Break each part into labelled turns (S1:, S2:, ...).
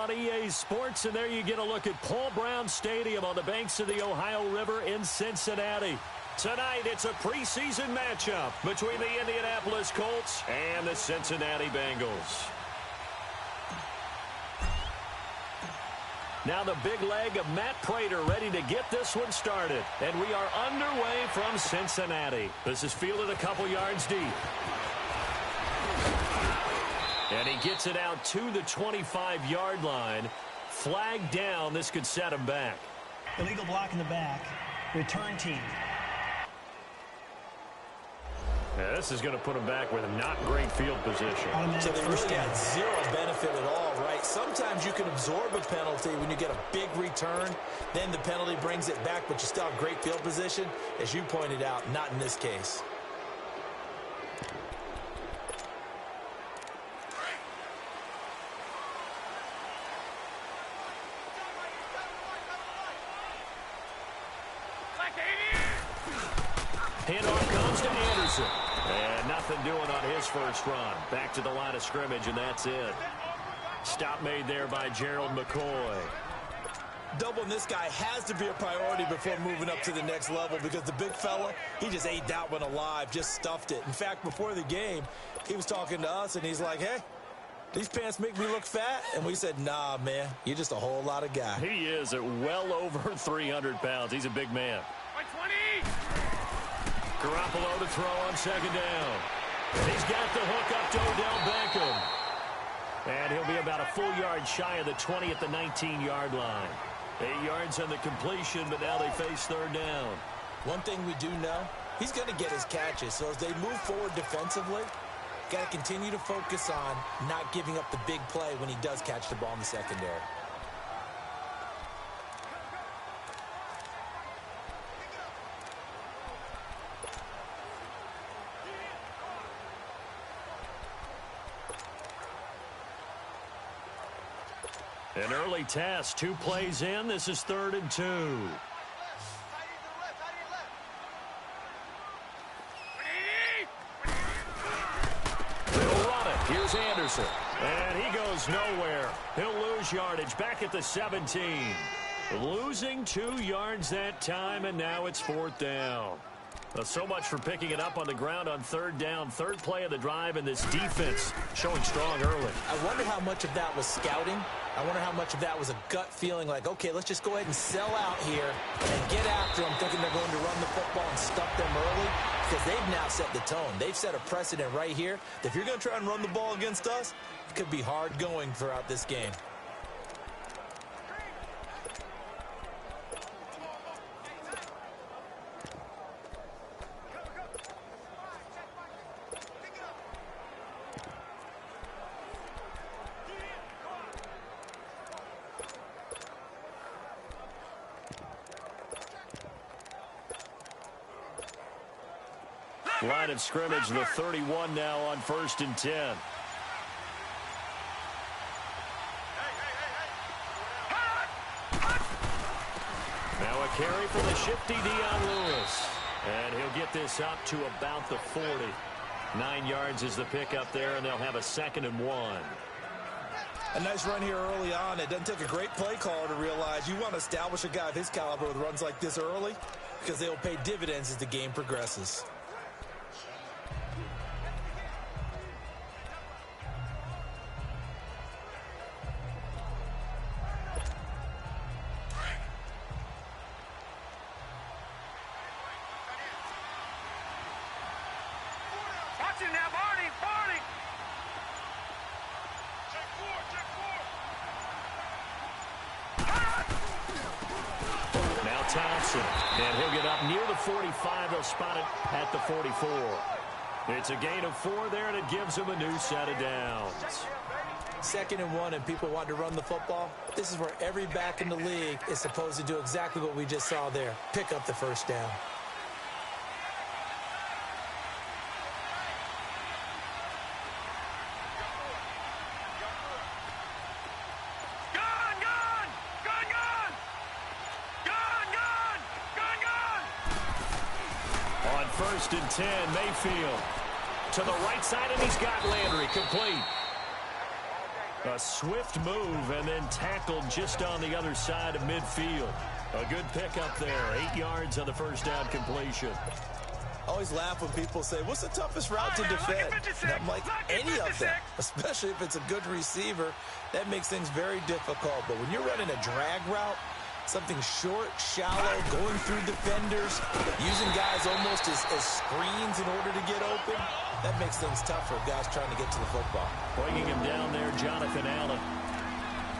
S1: on EA Sports, and there you get a look at Paul Brown Stadium on the banks of the Ohio River in Cincinnati. Tonight, it's a preseason matchup between the Indianapolis Colts and the Cincinnati Bengals. Now the big leg of Matt Prater ready to get this one started. And we are underway from Cincinnati. This is fielded a couple yards deep. And he gets it out to the 25-yard line. Flag down. This could set him back.
S2: Illegal block in the back. Return team.
S1: Yeah, this is going to put him back with not great field position.
S3: So they really got zero benefit at all, right? Sometimes you can absorb a penalty when you get a big return. Then the penalty brings it back, but you still have great field position. As you pointed out, not in this case.
S1: Handoff comes to Anderson. And nothing doing on his first run. Back to the line of scrimmage, and that's it. Stop made there by Gerald McCoy.
S3: Doubling this guy has to be a priority before moving up to the next level because the big fella, he just ate that one alive, just stuffed it. In fact, before the game, he was talking to us, and he's like, hey, these pants make me look fat? And we said, nah, man, you're just a whole lot of guy.
S1: He is at well over 300 pounds. He's a big man.
S4: 20!
S1: Garoppolo to throw on second down. And he's got the hook up to Odell Beckham. And he'll be about a full yard shy of the 20 at the 19-yard line. 8 yards on the completion, but now they face third down.
S3: One thing we do know, he's going to get his catches. So as they move forward defensively, got to continue to focus on not giving up the big play when he does catch the ball in the secondary.
S1: An early test, 2 plays in. This is 3rd and 2. They'll run it. Here's Anderson. And he goes nowhere. He'll lose yardage back at the 17. Losing 2 yards that time, and now it's 4th down. So much for picking it up on the ground on 3rd down. 3rd play of the drive, and this defense showing strong early.
S3: I wonder how much of that was scouting. I wonder how much of that was a gut feeling like, okay, let's just go ahead and sell out here and get after them, thinking they're going to run the football and stuff them early, because they've now set the tone. They've set a precedent right here that if you're going to try and run the ball against us, it could be hard going throughout this game.
S1: Line of scrimmage, the 31 now on 1st and 10. Now a carry for the shifty Dion Lewis. And he'll get this up to about the 40. 9 yards is the pickup there, and they'll have a 2nd and 1.
S3: A nice run here early on. It doesn't take a great play caller to realize you want to establish a guy of his caliber with runs like this early because they will pay dividends as the game progresses.
S1: And he'll get up near the 45. They'll spot it at the 44. It's a gain of 4 there, and it gives them a new set of downs.
S3: 2nd and 1, and people want to run the football. This is where every back in the league is supposed to do exactly what we just saw there. Pick up the first down.
S1: On 1st and 10, Mayfield to the right side, and he's got Landry complete. A swift move and then tackled just on the other side of midfield. A good pickup there. 8 yards on the first down completion.
S3: I always laugh when people say, what's the toughest route to defend? And I'm like, any of them, especially if it's a good receiver. That makes things very difficult. But when you're running a drag route, something short, shallow, going through defenders, using guys almost as screens in order to get open, that makes things tough for guys trying to get to the football.
S1: Bringing him down there, Jonathan Allen.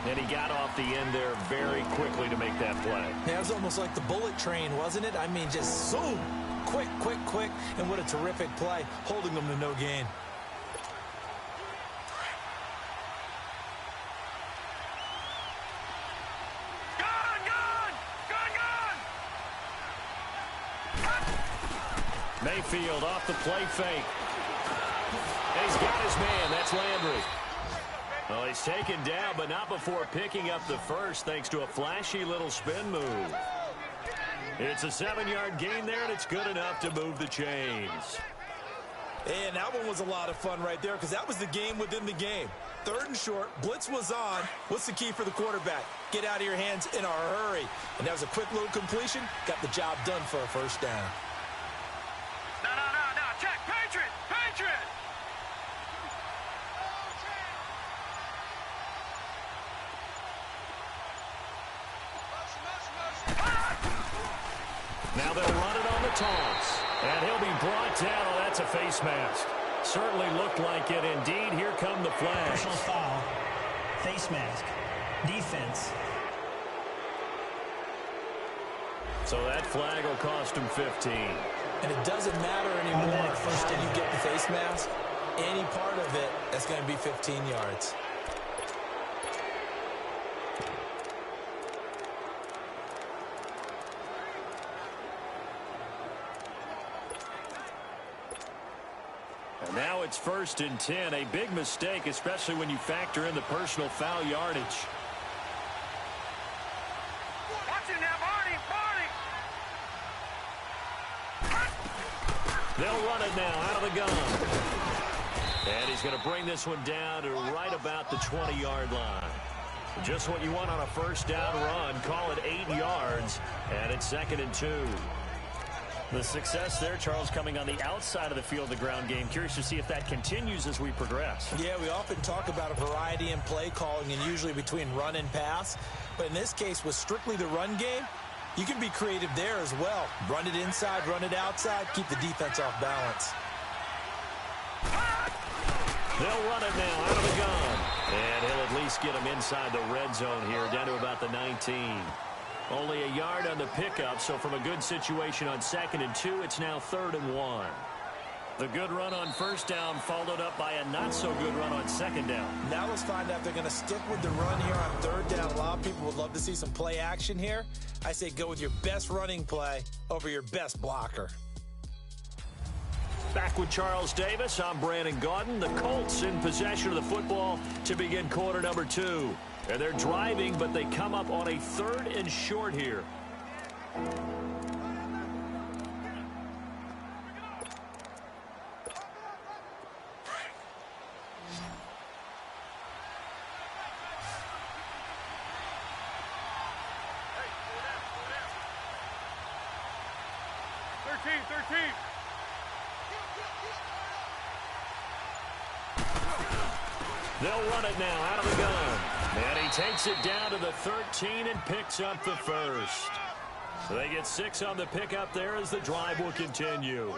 S1: And he got off the end there very quickly to make that play.
S3: Yeah, it was almost like the bullet train, wasn't it? I mean, just zoom. Quick, quick, quick. And what a terrific play, holding them to no gain.
S1: Mayfield off the play fake. And he's got his man. That's Landry. Well, he's taken down, but not before picking up the first thanks to a flashy little spin move. It's a 7-yard gain there, and it's good enough to move the chains.
S3: And that one was a lot of fun right there because that was the game within the game. 3rd and short, blitz was on. What's the key for the quarterback? Get out of your hands in a hurry. And that was a quick little completion. Got the job done for a first down.
S4: No. Check. Patriot.
S1: Now they'll run it on the toss. And he'll be brought down. Oh, that's a face mask. Certainly looked like it. Indeed, here come the flags.
S2: Personal foul. Face mask. Defense.
S1: So that flag will cost him 15.
S3: And it doesn't matter anymore how you get the face mask. Any part of it, that's going to be 15 yards.
S1: And now it's 1st and 10. A big mistake, especially when you factor in the personal foul yardage.
S4: Watch it now, Barney.
S1: They'll run it now out of the gun. And he's going to bring this one down to right about the 20-yard line. Just what you want on a first down run. Call it 8 yards. And it's 2nd and 2.
S5: The success there, Charles, coming on the outside of the field, the ground game. Curious to see if that continues as we progress.
S3: Yeah, we often talk about a variety in play calling and usually between run and pass. But in this case, with strictly the run game, you can be creative there as well. Run it inside, run it outside, keep the defense off balance.
S1: They'll run it now out of the gun. And he'll at least get him inside the red zone here, down to about the 19. Only a yard on the pickup, so from a good situation on 2nd and 2, it's now 3rd and 1. The good run on first down followed up by a not-so-good run on 2nd down.
S3: Now let's find out if they're going to stick with the run here on 3rd down. A lot of people would love to see some play action here. I say go with your best running play over your best blocker.
S1: Back with Charles Davis, I'm Brandon Gaudin. The Colts in possession of the football to begin quarter number 2. And they're driving, but they come up on a 3rd and short here. They'll run it now out of the gun. And he takes it down to the 13 and picks up the first. So they get 6 on the pickup there as the drive will continue.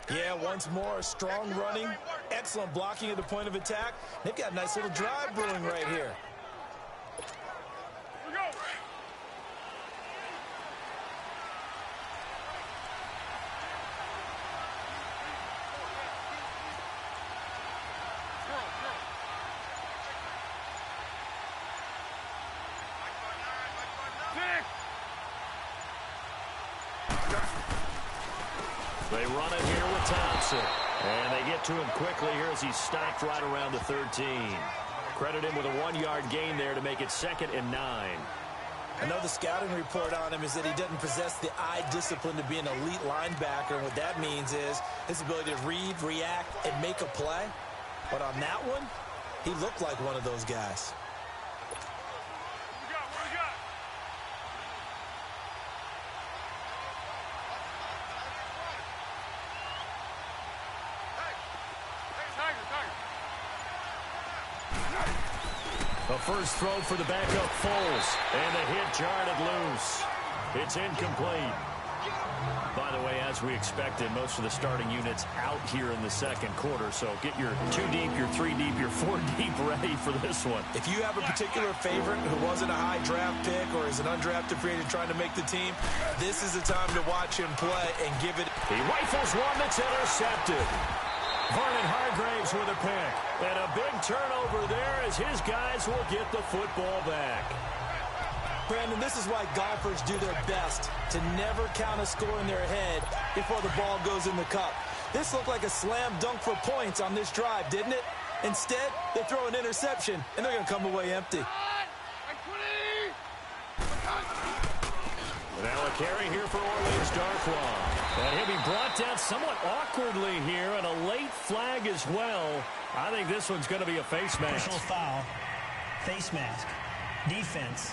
S3: Yeah, once more, strong running, excellent blocking at the point of attack. They've got a nice little drive brewing right here.
S1: They run it here with Thompson. And they get to him quickly here as he's stopped right around the 13. Credit him with a 1-yard gain there to make it 2nd and 9.
S3: I know the scouting report on him is that he doesn't possess the eye discipline to be an elite linebacker. And what that means is his ability to read, react, and make a play. But on that one, He looked like one of those guys.
S4: What we got?
S1: The first throw for the backup Foles. And the hit jarred it loose. It's incomplete. By the way, as we expected, most of the starting units out here in the second quarter. So get your 2 deep, your 3 deep, your 4 deep ready for this one.
S3: If you have a particular favorite who wasn't a high draft pick or is an undrafted free agent trying to make the team, this is the time to watch him play and give it.
S1: He rifles one that's intercepted. Vernon Hargraves with a pick. And a big turnover there as his guys will get the football back.
S3: Brandon, this is why golfers do their best to never count a score in their head before the ball goes in the cup. This looked like a slam dunk for points on this drive, didn't it? Instead, they throw an interception, and they're going to come away empty.
S1: Now a carry here for Orleans Darkwa. And he'll be brought down somewhat awkwardly here, and a late flag as well. I think this one's going to be a face mask.
S2: Personal foul. Face mask. Defense.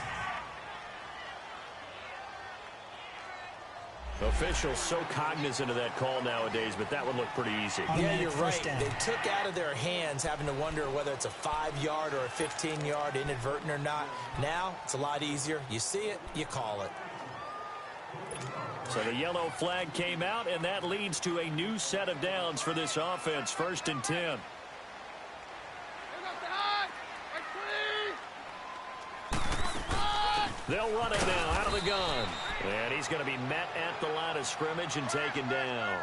S1: Officials so cognizant of that call nowadays, but that would look pretty easy.
S3: Yeah, you're right. They took out of their hands having to wonder whether it's a 5-yard or a 15-yard inadvertent or not. Now, it's a lot easier. You see it, you call it.
S1: So the yellow flag came out, and that leads to a new set of downs for this offense. 1st and 10. They'll run it now out of the gun. And he's going to be met at the line of scrimmage and taken down.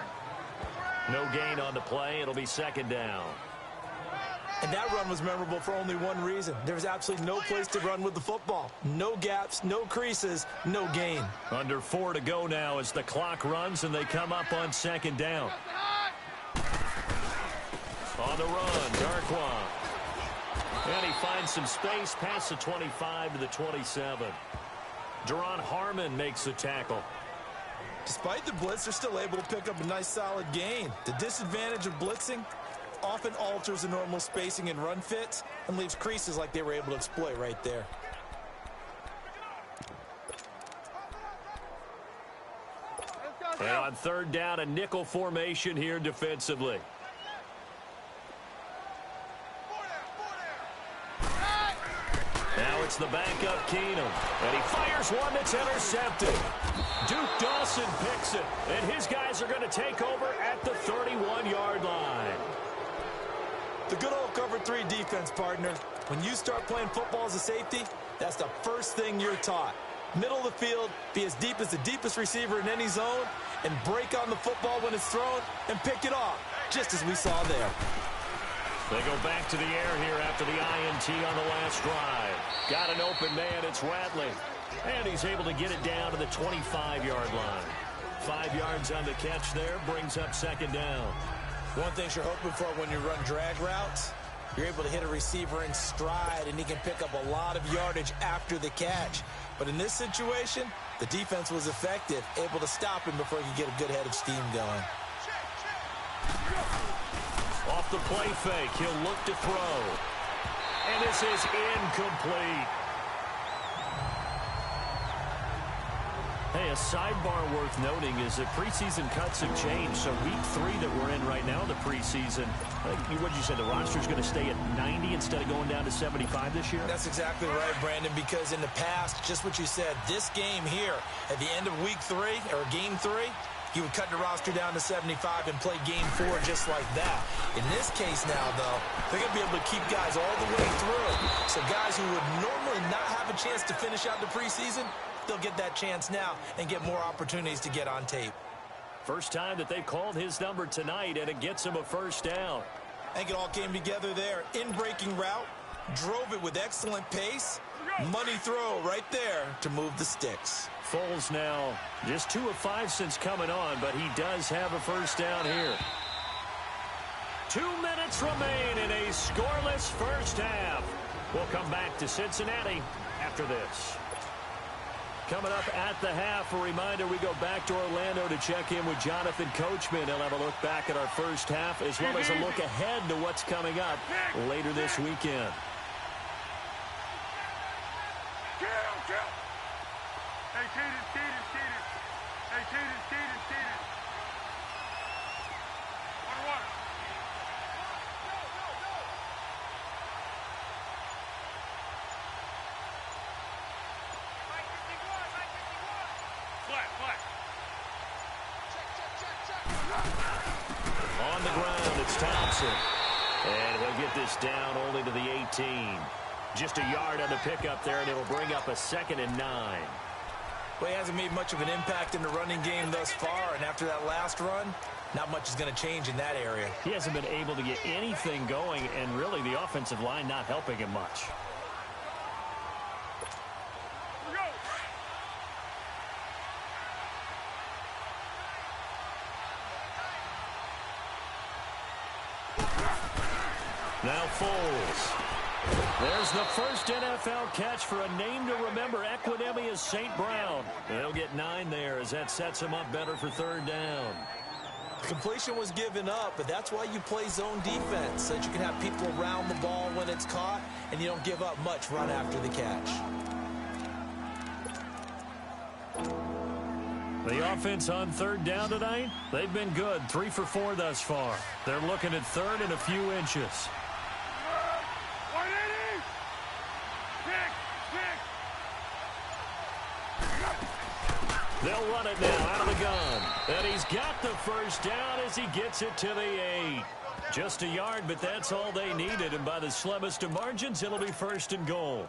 S1: No gain on the play. It'll be 2nd down.
S3: And that run was memorable for only one reason. There was absolutely no place to run with the football. No gaps, no creases, no gain.
S1: Under 4 to go now as the clock runs and they come up on 2nd down. On the run, Darkwa. And he finds some space past the 25 to the 27. Deron Harmon makes the tackle.
S3: Despite the blitz, they're still able to pick up a nice solid gain. The disadvantage of blitzing often alters the normal spacing and run fits and leaves creases like they were able to exploit right there.
S1: And on 3rd down, a nickel formation here defensively. Now it's the backup Keenum. And he fires one that's intercepted. Duke Dawson picks it. And his guys are going to take over at the 31-yard line.
S3: The good old cover 3 defense, partner. When you start playing football as a safety, that's the first thing you're taught. Middle of the field, be as deep as the deepest receiver in any zone, and break on the football when it's thrown and pick it off, just as we saw there.
S1: They go back to the air here after the INT on the last drive. Got an open man, it's Ratley. And he's able to get it down to the 25-yard line. 5 yards on the catch there, brings up 2nd down.
S3: One thing you're hoping for when you run drag routes, you're able to hit a receiver in stride, and he can pick up a lot of yardage after the catch. But in this situation, the defense was effective, able to stop him before he could get a good head of steam going.
S1: Off the play fake, he'll look to throw. And this is incomplete. Hey, a sidebar worth noting is that preseason cuts have changed. So week 3 that we're in right now, the preseason, what did you say, the roster's going to stay at 90 instead of going down to 75 this year?
S3: That's exactly right, Brandon, because in the past, just what you said, this game here, at the end of week 3, or game 3, he would cut the roster down to 75 and play game 4 just like that. In this case now, though, they're going to be able to keep guys all the way through. So guys who would normally not have a chance to finish out the preseason, they'll get that chance now and get more opportunities to get on tape.
S1: First time that they've called his number tonight, and it gets him a 1st down.
S3: I think it all came together there. In-breaking route, drove it with excellent pace. Money throw right there to move the sticks.
S1: Foles now just 2 of 5 since coming on, but he does have a 1st down here. 2 minutes remain in a scoreless first half. We'll come back to Cincinnati after this. Coming up at the half, a reminder, we go back to Orlando to check in with Jonathan Coachman. He'll have a look back at our first half as well as a look ahead to what's coming up later this weekend.
S4: Hey, Keaton. Hey, Keaton. Water. Flat.
S1: On the ground, it's Thompson. And he'll get this down only to the 18. Just a yard on the pickup there, and it'll bring up a 2nd and 9.
S3: Well, he hasn't made much of an impact in the running game thus far, and after that last run, not much is going to change in that area.
S5: He hasn't been able to get anything going, and really the offensive line not helping him much.
S1: Now Foles. There's the first NFL catch for a name to remember. Equinemius St. Brown. They'll get 9 there as that sets him up better for 3rd down.
S3: Completion was given up, but that's why you play zone defense, so that you can have people around the ball when it's caught, and you don't give up much right after the catch.
S1: The offense on 3rd down tonight, they've been good. 3 for 4 thus far. They're looking at 3rd and a few inches. They'll run it now out of the gun. And he's got the first down as he gets it to the 8. Just a yard, but that's all they needed. And by the slimmest of margins, it'll be 1st and goal.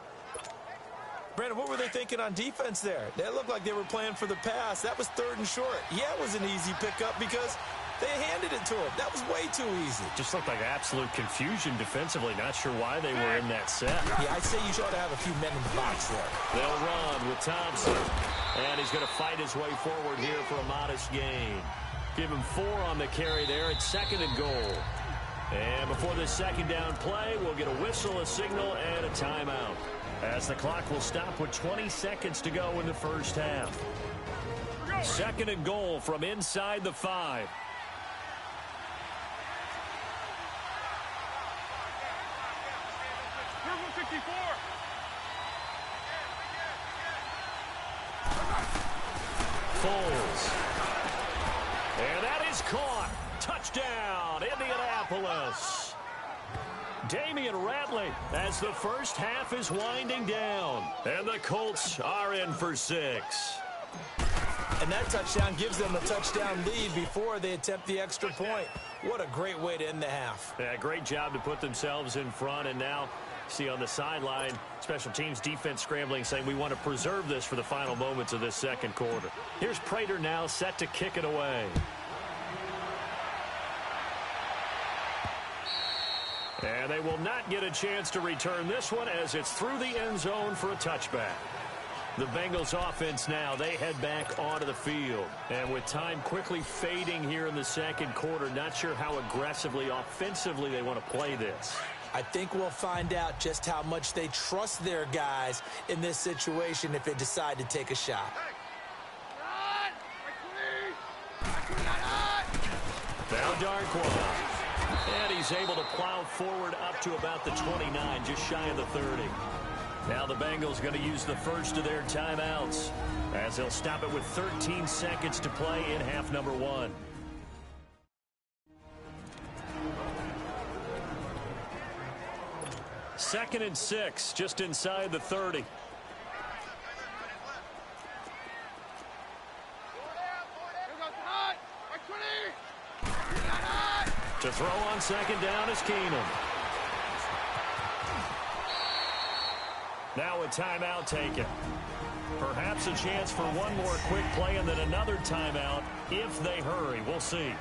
S3: Brandon, what were they thinking on defense there? They looked like they were playing for the pass. That was 3rd and short. Yeah, it was an easy pickup because they handed it to him. That was way too easy.
S5: Just looked like absolute confusion defensively. Not sure why they were in that set.
S3: Yeah, I'd say you ought to have a few men in the box there.
S1: They'll run with Thompson. And he's going to fight his way forward here for a modest gain. Give him 4 on the carry there. It's 2nd and goal. And before this 2nd down play, we'll get a whistle, a signal, and a timeout, as the clock will stop with 20 seconds to go in the first half. 2nd and goal from inside the 5. Foles. And that is caught. Touchdown, Indianapolis. Damian Ratley as the first half is winding down. And the Colts are in for 6.
S3: And that touchdown gives them a touchdown lead before they attempt the extra point. What a great way to end the half.
S1: Yeah, great job to put themselves in front, and now see on the sideline, special teams defense scrambling, saying we want to preserve this for the final moments of this 2nd quarter. Here's Prater now set to kick it away. And they will not get a chance to return this one as it's through the end zone for a touchback. The Bengals offense now, they head back onto the field. And with time quickly fading here in the 2nd quarter, not sure how aggressively, offensively they want to play this.
S3: I think we'll find out just how much they trust their guys in this situation if they decide to take a shot.
S1: Now Darkwa. And he's able to plow forward up to about the 29, just shy of the 30. Now the Bengals going to use the first of their timeouts, as they'll stop it with 13 seconds to play in half number 1. Second and 6, just inside the 30. To throw on 2nd down is Keenum. Now a timeout taken. Perhaps a chance for one more quick play and then another timeout if they hurry. We'll see.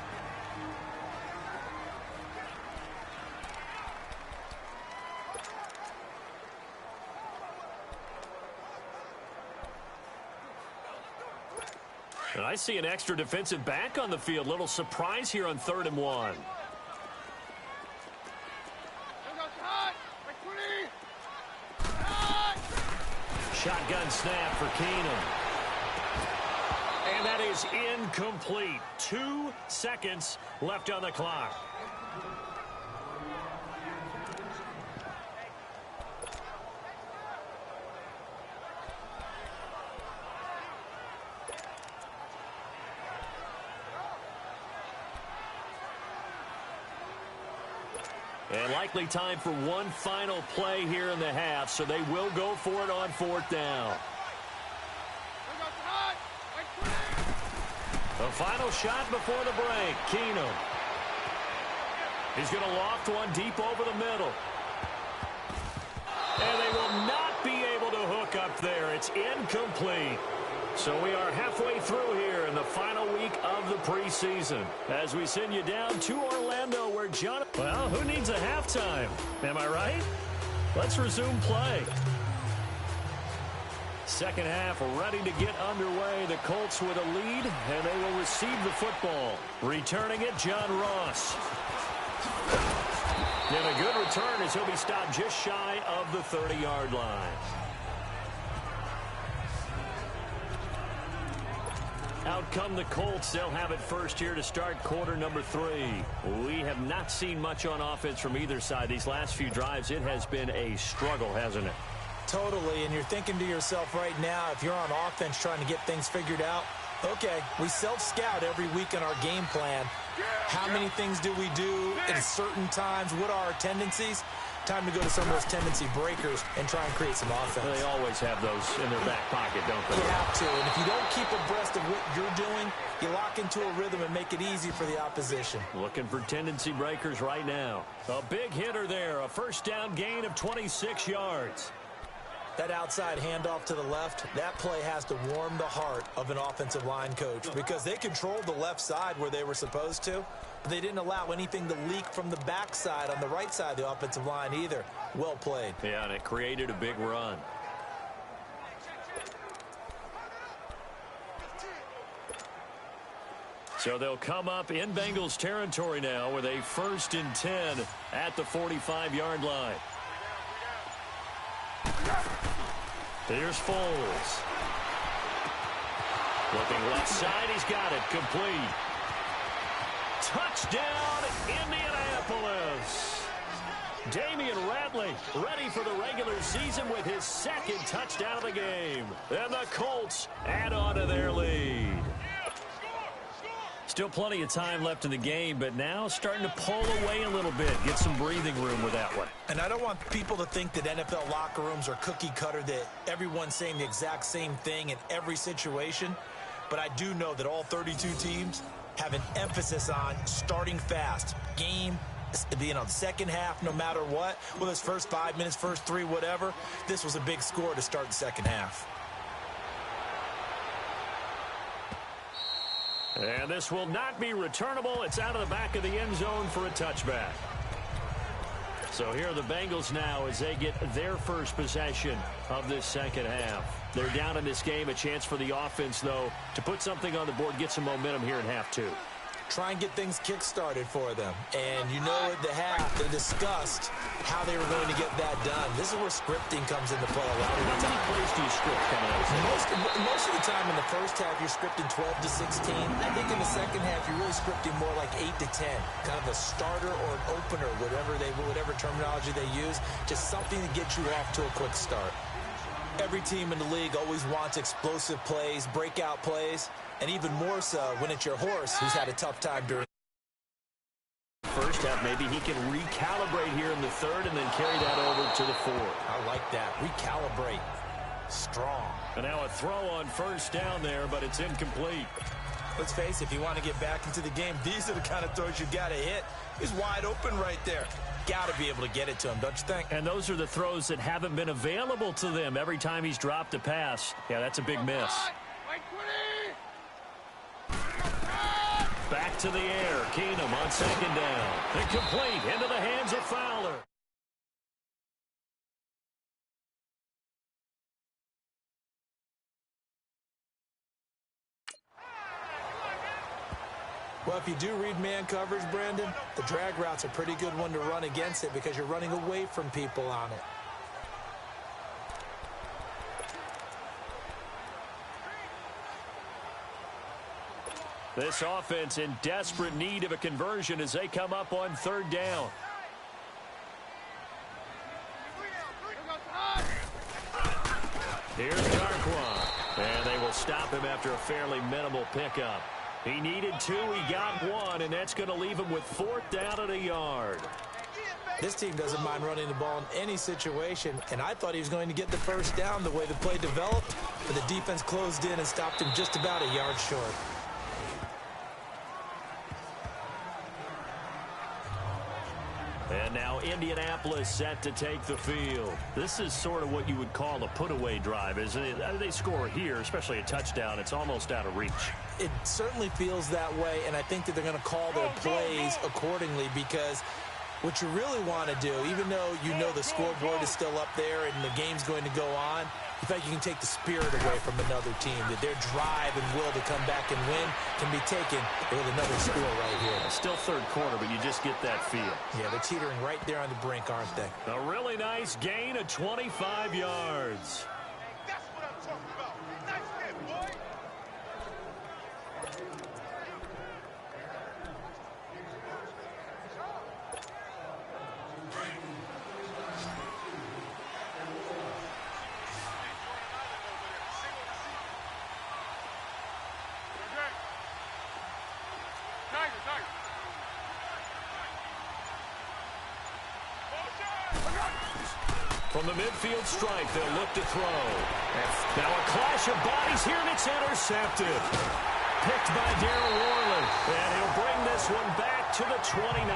S1: And I see an extra defensive back on the field. Little surprise here on 3rd and 1. Shotgun snap for Keenum. And that is incomplete. 2 seconds left on the clock. And likely time for one final play here in the half, so they will go for it on 4th down. The final shot before the break. Keenum. He's going to loft one deep over the middle. And they will not be able to hook up there. It's incomplete. So we are halfway through here in the final week of the preseason as we send you down to Orlando where John... Well, who needs a halftime? Am I right? Let's resume play. Second half ready to get underway. The Colts with a lead, and they will receive the football. Returning it, John Ross. And a good return as he'll be stopped just shy of the 30-yard line. Out come the Colts. They'll have it first here to start quarter number 3. We have not seen much on offense from either side. These last few drives, it has been a struggle, hasn't it?
S3: Totally, and you're thinking to yourself right now, if you're on offense trying to get things figured out, okay, we self-scout every week in our game plan. How many things do we do at certain times? What are our tendencies? Time to go to some of those tendency breakers and try and create some offense.
S1: They always have those in their back pocket, don't they?
S3: You have to, and if you don't keep abreast of what you're doing, you lock into a rhythm and make it easy for the opposition.
S1: Looking for tendency breakers right now. A big hitter there, a first down gain of 26 yards.
S3: That outside handoff to the left, that play has to warm the heart of an offensive line coach because they controlled the left side where they were supposed to, but they didn't allow anything to leak from the backside on the right side of the offensive line either. Well played.
S1: Yeah, and it created a big run. So they'll come up in Bengals territory now with a 1st and 10 at the 45-yard line. Here's Foles. Looking left side, he's got it. Complete. Touchdown, Indianapolis. Damian Ratley ready for the regular season with his 2nd touchdown of the game. And the Colts add on to their lead. Still plenty of time left in the game, but now starting to pull away a little bit. Get some breathing room with that one.
S3: And I don't want people to think that NFL locker rooms are cookie cutter, that everyone's saying the exact same thing in every situation. But I do know that all 32 teams have an emphasis on starting fast. Game, the second half, no matter what. Whether it's first 5 minutes, first 3, whatever. This was a big score to start the second half.
S1: And this will not be returnable. It's out of the back of the end zone for a touchback. So here are the Bengals now as they get their first possession of this second half. They're down in this game. A chance for the offense, though, to put something on the board, get some momentum here in half 2.
S3: Try and get things kick-started for them. And you know at the half, they discussed how they were going to get that done. This is where scripting comes into play a lot of the time.
S1: How many plays do you script coming out?
S3: Most of the time in the first half, you're scripting 12 to 16. I think in the second half, you're really scripting more like 8 to 10. Kind of a starter or an opener, whatever terminology they use. Just something to get you off to a quick start. Every team in the league always wants explosive plays, breakout plays, and even more so when it's your horse who's had a tough time during
S1: first half. Maybe he can recalibrate here in the 3rd and then carry that over to the 4th.
S3: I like that. Recalibrate. Strong.
S1: And now a throw on first down there, but it's incomplete.
S3: Let's face it, if you want to get back into the game, these are the kind of throws you got to hit. He's wide open right there. Got to be able to get it to him, don't you think?
S1: And those are the throws that haven't been available to them every time he's dropped a pass. Yeah, that's a big miss. Back to the air. Keenum on 2nd down. Incomplete into the hands of Fowler.
S3: Well, if you do read man coverage, Brandon, the drag route's a pretty good one to run against it because you're running away from people on it.
S1: This offense in desperate need of a conversion as they come up on third down. Here's Darquan. And they will stop him after a fairly minimal pickup. He needed 2, he got 1, and that's going to leave him with 4th down and a yard.
S3: This team doesn't mind running the ball in any situation, and I thought he was going to get the first down the way the play developed, but the defense closed in and stopped him just about a yard short.
S1: And now Indianapolis set to take the field. This is sort of what you would call a put-away drive, isn't it? They score here, especially a touchdown. It's almost out of reach.
S3: It certainly feels that way, and I think that they're going to call their plays accordingly because what you really want to do, even though you know the scoreboard is still up there and the game's going to go on, you think you can take the spirit away from another team, that their drive and will to come back and win can be taken with another score right here.
S1: Still third quarter, but you just get that feel.
S3: Yeah, they're teetering right there on the brink, aren't they?
S1: A really nice gain of 25 yards.
S4: That's what I'm talking about. Nice hit, boy.
S1: From the midfield stripe, they'll look to throw. Now a clash of bodies here, and it's intercepted. Picked by Darrell Worley, and he'll bring this one back to the 29.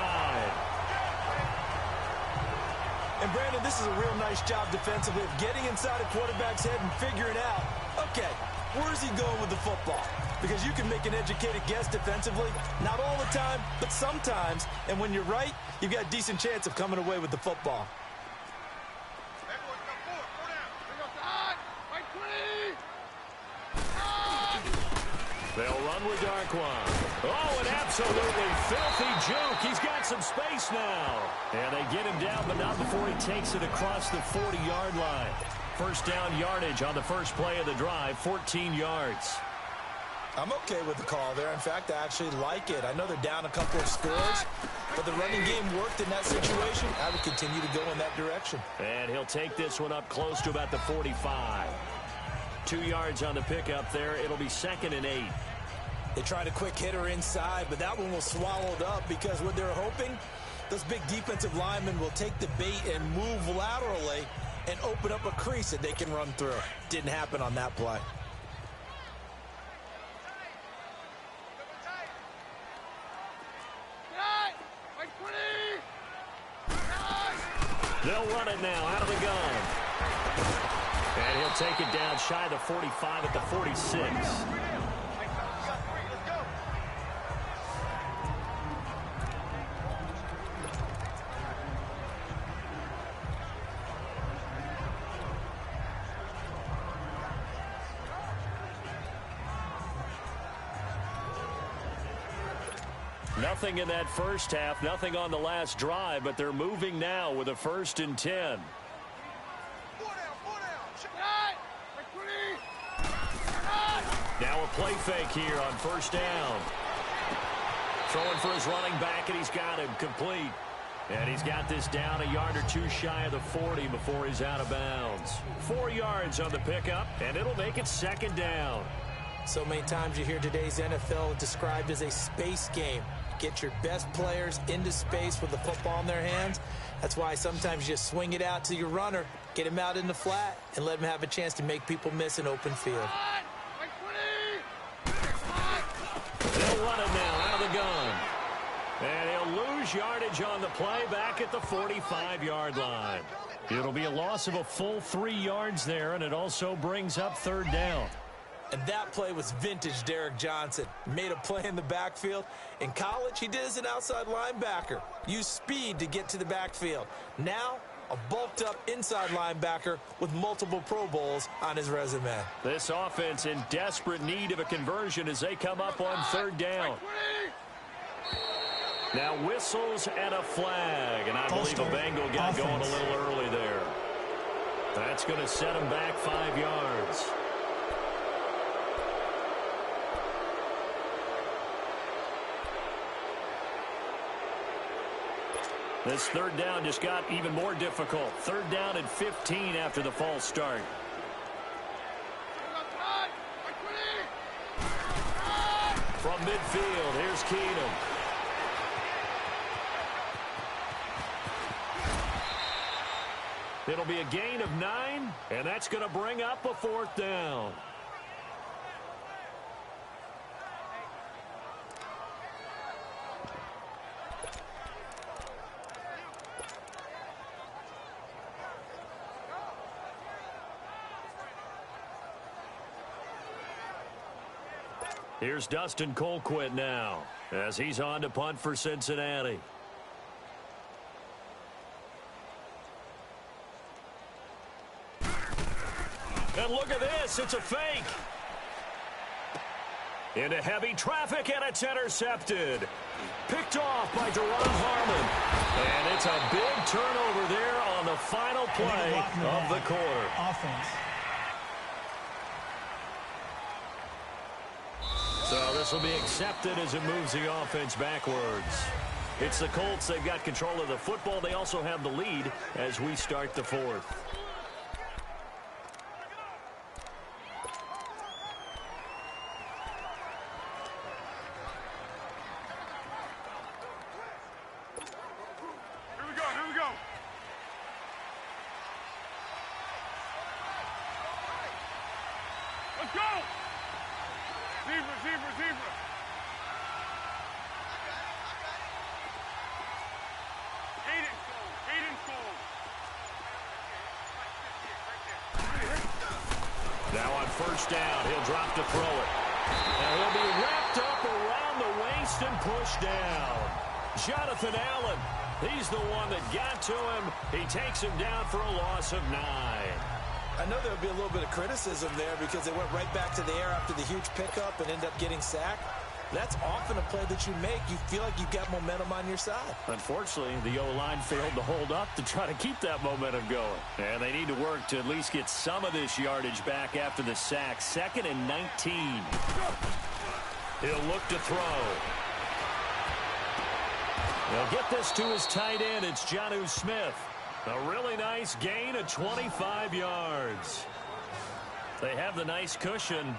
S3: And Brandon, this is a real nice job defensively of getting inside a quarterback's head and figuring out, okay, where's he going with the football? Because you can make an educated guess defensively, not all the time, but sometimes. And when you're right, you've got a decent chance of coming away with the football.
S1: They'll run with Darquan. Oh, an absolutely filthy juke. He's got some space now. And they get him down, but not before he takes it across the 40-yard line. First down yardage on the first play of the drive, 14 yards.
S3: I'm okay with the call there. In fact, I actually like it. I know they're down a couple of scores, but the running game worked in that situation. I would continue to go in that direction.
S1: And he'll take this one up close to about the 45. 2 yards on the pickup there. It'll be 2nd and 8.
S3: They tried a quick hitter inside, but that one was swallowed up because what they're hoping, those big defensive linemen will take the bait and move laterally and open up a crease that they can run through. Didn't happen on that play.
S1: They'll run it now out of the gun. And he'll take it down shy of the 45 at the 46. Nothing in that first half, nothing on the last drive, but they're moving now with a 1st and 10. Now a play fake here on first down. Throwing for his running back, and he's got him complete. And he's got this down a yard or two shy of the 40 before he's out of bounds. 4 yards on the pickup, and it'll make it 2nd down.
S3: So many times you hear today's NFL described as a space game. Get your best players into space with the football in their hands. That's why sometimes you just swing it out to your runner, get him out in the flat, and let him have a chance to make people miss an open field.
S1: They'll run it now out of the gun. And he'll lose yardage on the play back at the 45-yard line. It'll be a loss of a full 3 yards there, and it also brings up 3rd down.
S3: And that play was vintage Derek Johnson. Made a play in the backfield. In college, he did as an outside linebacker. Used speed to get to the backfield. Now, a bulked-up inside linebacker with multiple Pro Bowls on his resume.
S1: This offense in desperate need of a conversion as they come up on 3rd down. Now whistles and a flag. And I believe a Bengal got going a little early there. That's going to set him back 5 yards. This third down just got even more difficult. Third down and 15 after the false start. From midfield, here's Keenum. It'll be a gain of 9, and that's going to bring up a fourth down. Here's Dustin Colquitt now, as he's on to punt for Cincinnati. And look at this, it's a fake. Into heavy traffic, and it's intercepted. Picked off by Deron Harmon. And it's a big turnover there on the final play of the quarter.
S2: Offense.
S1: So this will be accepted as it moves the offense backwards. It's the Colts. They've got control of the football. They also have the lead as we start the fourth.
S4: Here we go. Let's go. Zebra. Hayden Cole.
S1: Now on first down, he'll drop to throw it. And he'll be wrapped up around the waist and pushed down. Jonathan Allen, he's the one that got to him. He takes him down for a loss of 9.
S3: I know there'll be a little bit of criticism there because they went right back to the air after the huge pickup and ended up getting sacked. That's often a play that you make. You feel like you've got momentum on your side.
S1: Unfortunately, the O-line failed to hold up to try to keep that momentum going. And they need to work to at least get some of this yardage back after the sack. 2nd and 19. He'll look to throw. He'll get this to his tight end. It's Jonnu Smith. A really nice gain of 25 yards. They have the nice cushion.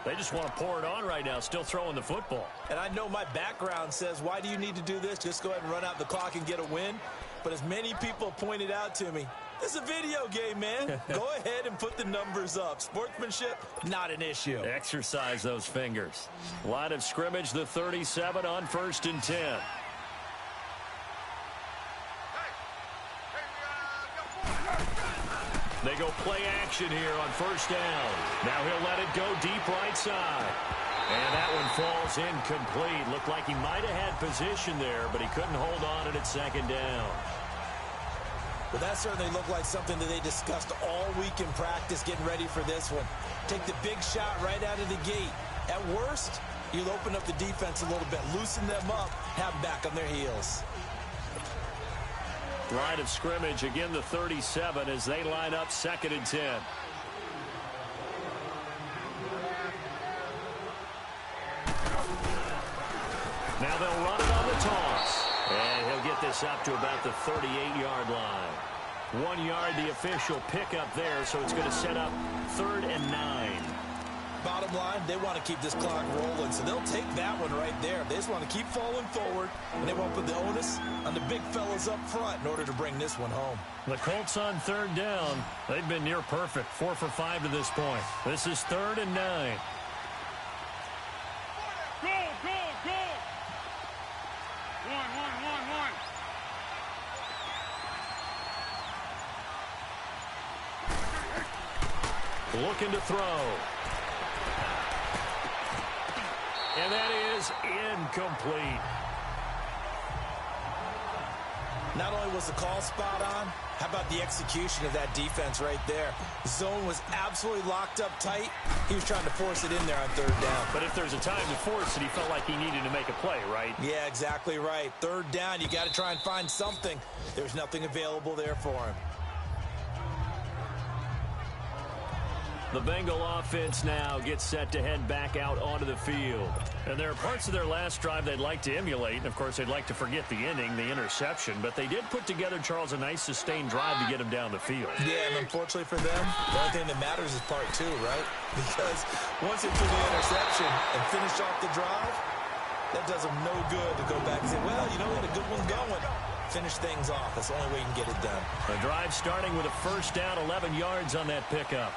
S1: They just want to pour it on right now, still throwing the football.
S3: And I know my background says, why do you need to do this? Just go ahead and run out the clock and get a win. But as many people pointed out to me, this is a video game, man. Go ahead and put the numbers up. Sportsmanship, not an issue.
S1: Exercise those fingers. Line of scrimmage, the 37 on 1st and 10. They go play action here on first down. Now he'll let it go deep right side. And that one falls incomplete. Looked like he might have had position there, but he couldn't hold on at 2nd down.
S3: But that certainly looked like something that they discussed all week in practice getting ready for this one. Take the big shot right out of the gate. At worst, you'll open up the defense a little bit, loosen them up, have them back on their heels.
S1: Line of scrimmage, again the 37 as they line up 2nd and 10. Now they'll run it on the toss. And he'll get this up to about the 38-yard line. 1 yard, the official pickup there, so it's going to set up 3rd and 9.
S3: Bottom line, they want to keep this clock rolling, so they'll take that one right there. They just want to keep falling forward, and they won't put the onus on the big fellas up front in order to bring this one home.
S1: The Colts on 3rd down. They've been near perfect, 4 for 5 to this point. This is 3rd and 9.
S4: Go. 1.
S1: Looking to throw. And that is incomplete.
S3: Not only was the call spot on, how about the execution of that defense right there? The zone was absolutely locked up tight. He was trying to force it in there on 3rd down.
S1: But if there's a time to force it, he felt like he needed to make a play, right?
S3: Yeah, exactly right. 3rd down, you got to try and find something. There's nothing available there for him.
S1: The Bengal offense now gets set to head back out onto the field.
S5: And there are parts of their last drive they'd like to emulate. And, of course, they'd like to forget the inning, the interception. But they did put together, Charles, a nice sustained drive to get him down the field.
S3: Yeah, and unfortunately for them, the only thing that matters is part two, right? Because once they threw the interception and finished off the drive, that does them no good to go back and say, well, you know, we had a good one going. Finish things off. That's the only way you can get it done.
S1: The drive starting with a first down, 11 yards on that pickup.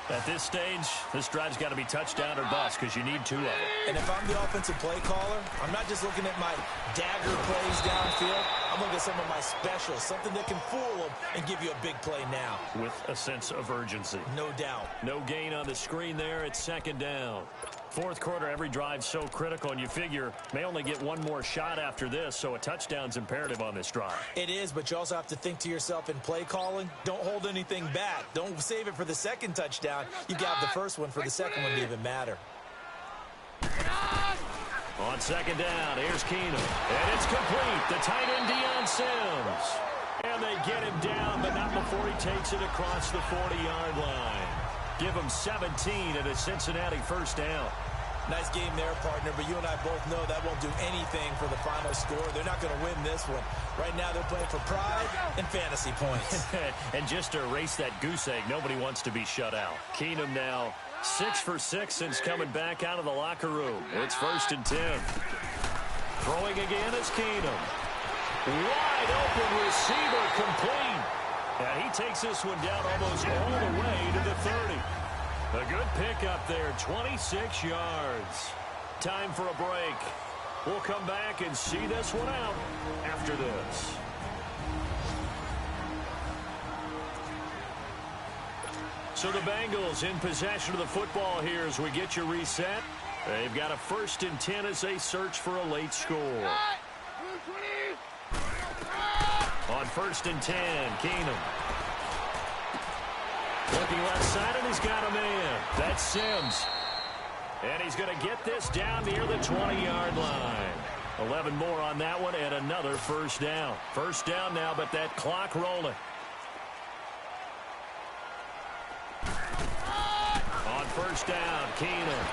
S1: At this stage, this drive's got to be touchdown or bust because you need two of them.
S3: And if I'm the offensive play caller, I'm not just looking at my dagger plays downfield. I'm looking at some of my specials, something that can fool them and give you a big play now.
S1: With a sense of urgency.
S3: No doubt.
S1: No gain on the screen there. It's second down. Fourth quarter, every drive's so critical, and you figure may only get one more shot after this, so a touchdown's imperative on this drive.
S3: It is, but you also have to think to yourself in play calling, don't hold anything back. Don't save it for the second touchdown. You got the first one for the second one to even matter.
S1: On second down, here's Keenum. And it's complete. The tight end, Deion Sims. And they get him down, but not before he takes it across the 40-yard line. Give him 17 at a Cincinnati first down.
S3: Nice game there, partner, but you and I both know that won't do anything for the final score. They're not going to win this one. Right now they're playing for pride and fantasy points.
S1: And just to erase that goose egg, nobody wants to be shut out. Keenum now 6 for 6 since coming back out of the locker room. It's first and 10. Throwing again is Keenum. Wide open receiver, complete. And he takes this one down almost all the way to the 30. A good pickup there, 26 yards. Time for a break. We'll come back and see this one out after this. So the Bengals in possession of the football here as we get you reset. They've got a first and 10 as they search for a late score. On first and 10, Keenum. Looking left side, and he's got a man. That's Sims. And he's going to get this down near the 20-yard line. 11 more on that one, and another first down. First down now, but that clock rolling. On first down, Keenum.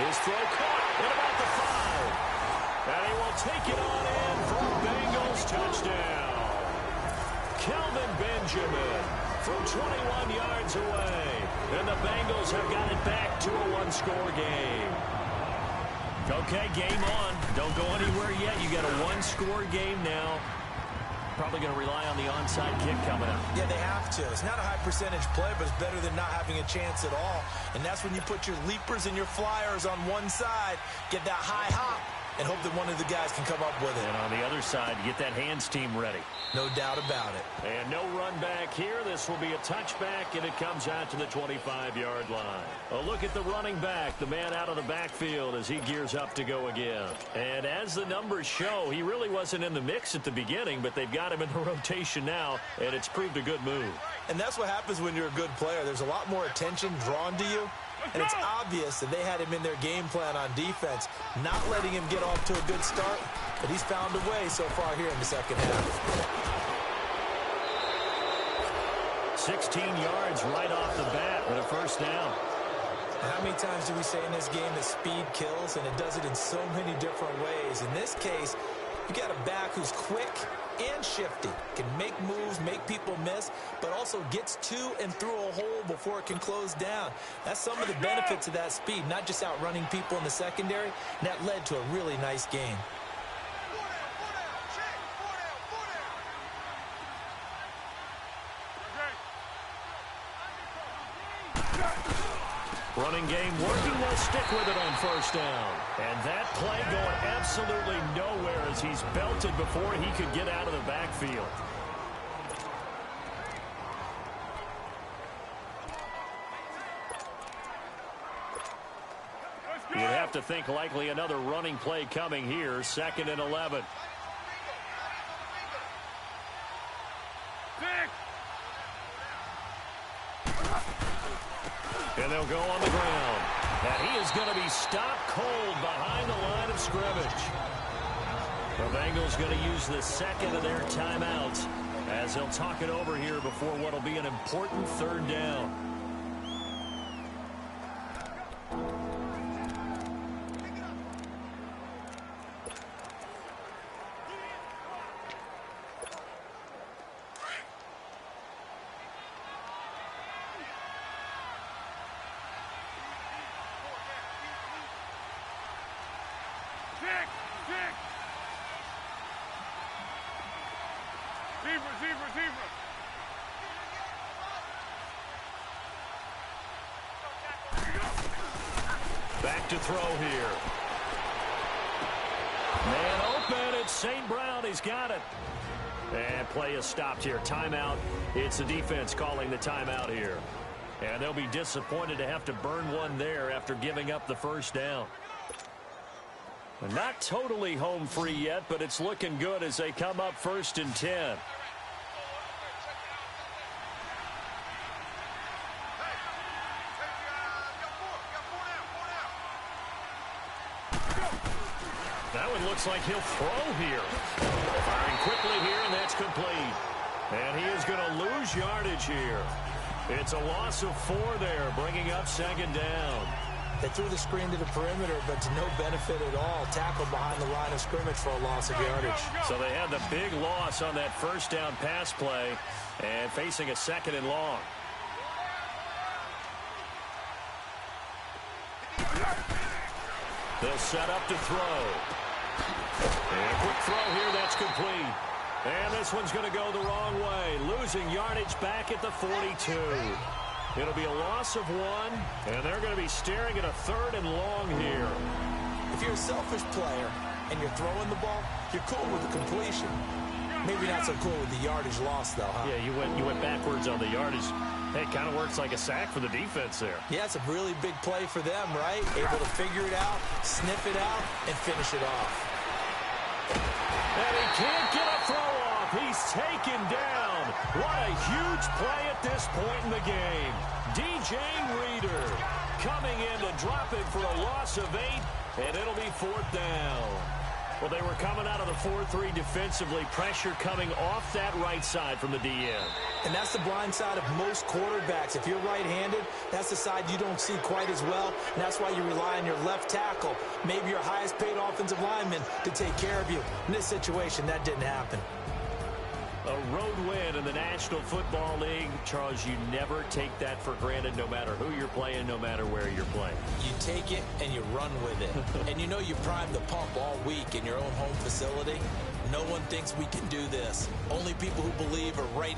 S1: His throw caught at about the 5. And he will take it on in for a Bengals touchdown. Kelvin Benjamin from 21 yards away. And the Bengals have got it back to a one-score game. Okay, game on. Don't go anywhere yet. You got a one-score game now. Probably going to rely on the onside kick coming up.
S3: Yeah, they have to. It's not a high percentage play, but it's better than not having a chance at all. And that's when you put your leapers and your flyers on one side, get that high hop, and hope that one of the guys can come up with it.
S1: And on the other side, get that hands team ready.
S3: No doubt about it.
S1: And no run back here. This will be a touchback, and it comes out to the 25-yard line. A look at the running back, the man out of the backfield as he gears up to go again. And as the numbers show, he really wasn't in the mix at the beginning, but they've got him in the rotation now, and it's proved a good move.
S3: And that's what happens when you're a good player. There's a lot more attention drawn to you. And it's obvious that they had him in their game plan on defense, not letting him get off to a good start, but he's found a way so far here in the second half.
S1: 16 yards right off the bat with a first down.
S3: How many times do we say in this game that speed kills, and it does it in so many different ways? In this case, you got a back who's quick and shifty, can make moves, make people miss, but also gets to and through a hole before it can close down. That's some of the benefits of that speed, not just outrunning people in the secondary, and that led to a really nice game.
S1: Running game working, they'll stick with it on first down. And that play going absolutely nowhere as he's belted before he could get out of the backfield. You'd have to think likely another running play coming here, 2nd and 11. And they'll go on the ground. And he is going to be stopped cold behind the line of scrimmage. The Bengals going to use the second of their timeouts as they'll talk it over here before what will be an important third down. Back to throw here. Man open. It's St. Brown. He's got it. And play is stopped here. Timeout. It's the defense calling the timeout here. And they'll be disappointed to have to burn one there after giving up the first down. Not totally home free yet, but it's looking good as they come up 1st and 10. That one looks like he'll throw here. Firing quickly here, and that's complete. And he is going to lose yardage here. It's a loss of 4 there, bringing up 2nd down.
S3: They threw the screen to the perimeter, but to no benefit at all. Tackled behind the line of scrimmage for a loss of yardage.
S1: So they had the big loss on that first down pass play and facing a 2nd and long. They'll set up to throw. And a quick throw here, that's complete. And this one's going to go the wrong way. Losing yardage back at the 42. It'll be a loss of 1, and they're going to be staring at a 3rd and long here.
S3: If you're a selfish player and you're throwing the ball, you're cool with the completion. Maybe not so cool with the yardage loss, though, huh?
S1: Yeah, you went backwards on the yardage. Hey, it kind of works like a sack for the defense there.
S3: Yeah, it's a really big play for them, right? Able to figure it out, sniff it out, and finish it off.
S1: And he can't get a throw off. He's taken down. What a huge play at this point in the game. DJ Reader coming in to drop it for a loss of 8, and it'll be 4th down. Well, they were coming out of the 4-3 defensively. Pressure coming off that right side from the DN.
S3: And that's the blind side of most quarterbacks. If you're right-handed, that's the side you don't see quite as well. And that's why you rely on your left tackle, maybe your highest-paid offensive lineman, to take care of you. In this situation, that didn't happen.
S1: A road win in the National Football League. Charles, you never take that for granted, no matter who you're playing, no matter where you're playing.
S3: You take it and you run with it. And you know you primed the pump all week in your own home facility. No one thinks we can do this. Only people who believe are right